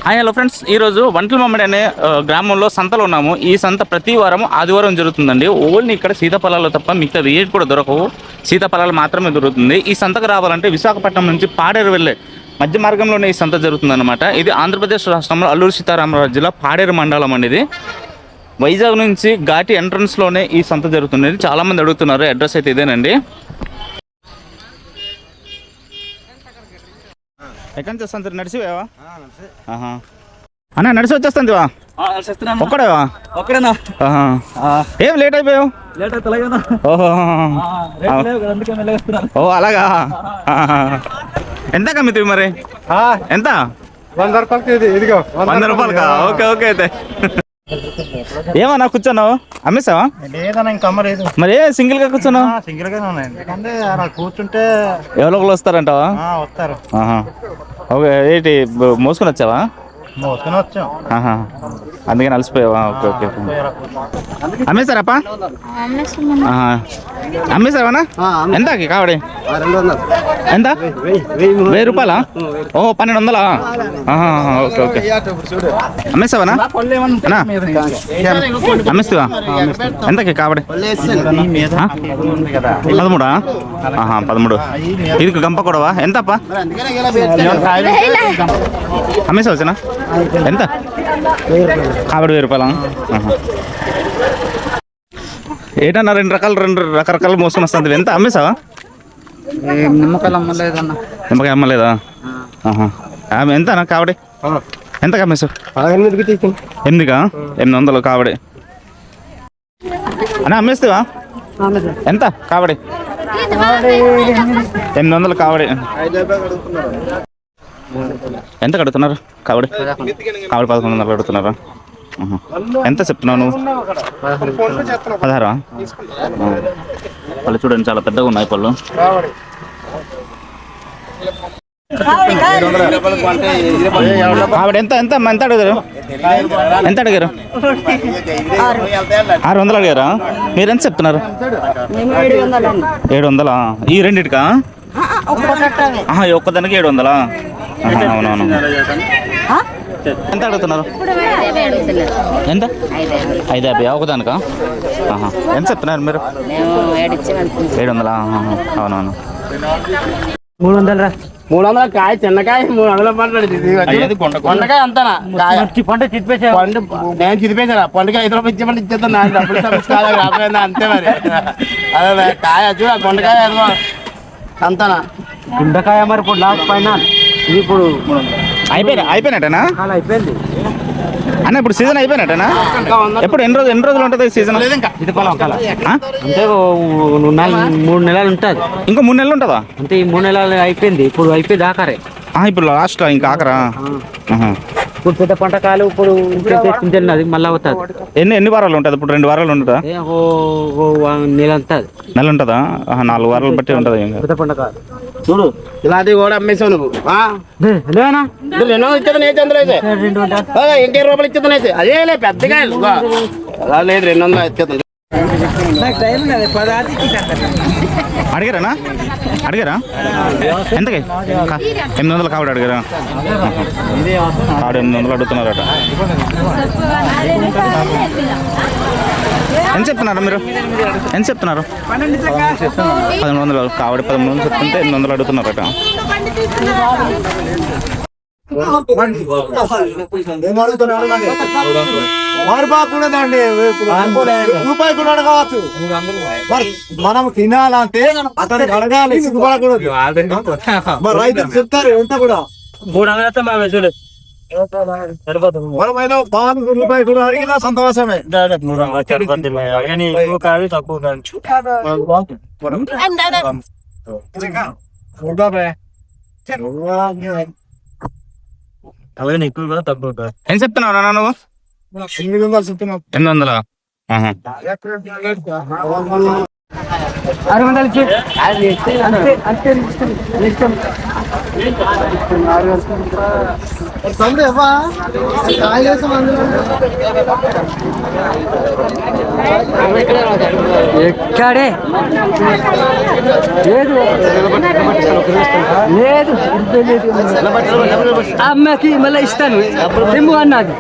Hi hello friends, ఈరోజు వంటల మమ్మడి అనే గ్రామంలో సంతలో ఉన్నాము. ఈ సంత ప్రతి వారం ఆదివారం జరుగుతుందండి. ఓన్లీ ఇక్కడ సీతాఫలాలు తప్ప మిగతా ఏది కూడా దొరకవు, సీతాఫలాలు మాత్రమే దొరుకుతుంది. ఈ సంతకు రావాలంటే విశాఖపట్నం నుంచి పాడేరు వెళ్ళే మధ్య మార్గంలోనే ఈ సంత జరుగుతుందన్నమాట. ఇది ఆంధ్రప్రదేశ్ రాష్ట్రంలో అల్లూరు సీతారామరాజు జిల్లా పాడేరు మండలం అండి. ఇది వైజాగ్ నుంచి ఘాటి ఎంట్రన్స్లోనే ఈ సంత జరుగుతుంది. చాలామంది అడుగుతున్నారు, అడ్రస్ అయితే ఇదేనండి. ఎక్కడి నుంచి వస్తాను? నడిచివేవా అన్న? నడిచి వచ్చేస్తాందివా? ఒక్కడేవా? ఒక్కడేనా? ఏం లేట్ అయిపోయావు? ఓహో, ఓ అలాగా. ఎంత కమ్మితివి మరి? ఎంత? 100 రూపాయలకి. 100 రూపాయలకా? Okay okay. అయితే ఏమన్నా కూర్చున్నావు? అమ్మేసావా? లేదన్నా, ఇంకా అమ్మలేదు. మరి సింగిల్ గా కూర్చున్నావు? సింగిల్ గానే ఉన్నాయి. ఎందుకంటే అలా కూర్చుంటే ఎవరో ఒకరు వస్తారంటావా? వస్తారు. ఓకే. ఏంటి మోసుకొని వచ్చావా? మోసుకొని వచ్చాం. అందుకని అలసిపోయావా? Okay okay. అమ్మేశారప్పా? అమ్మేశావనా? ఎంత కావడి? ఎంత? 1000 రూపాయలా? ఓహో, 1200. Okay okay. అమ్మేస్తావనా? అమ్మేస్తావా? ఎంతకి కావడి? 13. 13. ఇది గంప కూడావా? ఎంతప్పా? అమ్మేసావచ్చునా? ఎంత కావడి? 1000 రూపాయలా? ఏంటన్నా రెండు రకరకాలు మోసుకొని వస్తుంది. ఎంత అమ్మేసావా? నిమ్మకాయలు అమ్మలేదన్నా. నిమ్మకాయ అమ్మలేదా? ఎంత అన్న కావడి? ఎంత అమ్మేసావు? 8కా? 800 కావడి అన్న. అమ్మేస్తావా? ఎంత కావడి? 800 కావడి. ఎంత కడుతున్నారు కావడి? 1100 కడుతున్నారా? ఎంత చెప్తున్నావు నువ్వు? 16. పళ్ళు చూడండి, చాలా పెద్దగా ఉన్నాయి పళ్ళు. ఆవిడ ఎంత ఎంత ఎంత అడిగారు? ఎంత అడిగారు? 600 అడిగారా? మీరు ఎంత చెప్తున్నారు? 700. ఈ రెండిటికా? ఒక్కదానికి 700. అవునవును. ఎంత అడుగుతున్నారు? ఎంత? 550 ఒకదానికా? ఎంత చెప్తున్నారు మీరు? 700. అవునవును. 300 కాయ, చిన్నకాయ 300 పండుకాయ అంతనా? నేను చిరిపేసాను. పండుగ 5 రూపాయలు ఇచ్చేపండి ఇచ్చేస్తాను. అంతే మరి. అదే కాయ చూడ, కొండకాయ అంతనా? గుండకాయ మరి ఇప్పుడు లాస్ట్ పైన ఇది ఇప్పుడు అయిపోయినట్టేనా? అయిపోయింది అన్న. ఇప్పుడు సీజన్ అయిపోయినట్టేనా? ఎప్పుడు ఎన్ని రోజులు ఉంటుంది సీజన్? ఇది అంటే 3 నెలలు ఉంటుంది. ఇంకా 3 నెలలు ఉంటుందా? అంటే ఈ 3 నెలలు అయిపోయింది. ఇప్పుడు అయిపోయింది ఆఖరే. ఇప్పుడు లాస్ట్ ఇంకా ఆఖరా? ఇప్పుడు పెద్ద పంటకాయలు ఇప్పుడు అది మళ్ళీ అవుతుంది. ఎన్ని వారాలు ఉంటుంది? ఇప్పుడు 2 వారాలు ఉంటుందా? నెల ఉంటుంది. నెల ఉంటుందా? 4 వారాలు బట్టి ఉంటుంది. పెద్ద పంటకాయలు చూడు, ఇలాంటి కూడా అమ్మేసావు నువ్వు. 20 రూపాయలు ఇచ్చేతనైతే అదే పెద్దగా అలా లేదు. 200 ఇచ్చేతాను. అడిగారా? ఎంతకి? 800 కావడి అడిగారా? కావడి 800 అడుగుతున్నారట. ఎంత చెప్తున్నారు మీరు? ఎంత చెప్తున్నారు? 1100 కావడి. 1100 చెప్తుంటే 800 అడుగుతున్నారట. రూపాయి కూడా అడగవచ్చు. మనం తినాలంటే అతనికి అడగాలి, సిగ్గుపడకూడదు. రైతులు చెప్తారు ఎంత కూడా. 300 మనమైనా 5 రూపాయలు కూడా అడిగినా సంతోషమే. అలాగే ఎక్కువ కూడా తక్కువ. ఏం చెప్తున్నావు అన్న నువ్వు? 800 చెప్తున్నావు. 800. 600 ఎక్కడే లేదు లేదు అమ్మకి మళ్ళీ ఇస్తాను తెమ్ము అన్నది